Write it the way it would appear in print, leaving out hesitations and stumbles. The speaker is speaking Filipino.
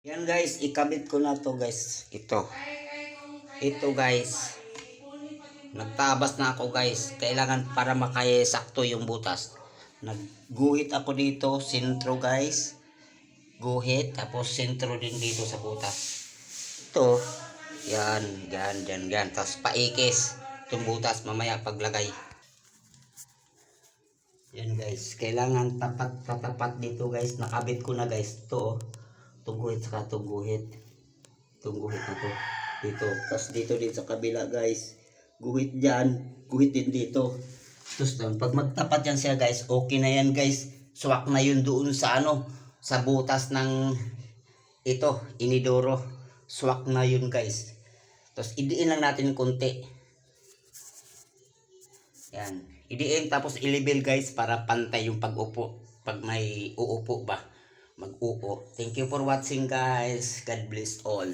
Yan guys, ikabit ko na to guys. Ito guys. Nagtabas na ako guys. Kailangan para makayesakto yung butas. Nagguhit ako dito, sentro guys. Guhit, tapos sentro din dito sa butas. Ito, yan. Tapos paikis itong butas mamaya paglagay. Yan guys, kailangan tapat dito guys. Nakabit ko na guys. Ito, guhit saka itong guhit. Itong guhit na to. Dito. Tapos dito din sa kabila guys. Guhit dyan. Guhit din dito. Tapos doon. Pag magtapat yan siya guys. Okay na yan guys. Swak na yun doon sa ano. Sa butas ng ito. Inidoro. Swak na yun guys. Tapos idiin lang natin konti. Yan. Idiin tapos i-level guys. Para pantay yung pag-upo. Pag may uupo ba. Mag-upo. Thank you for watching guys. God bless all.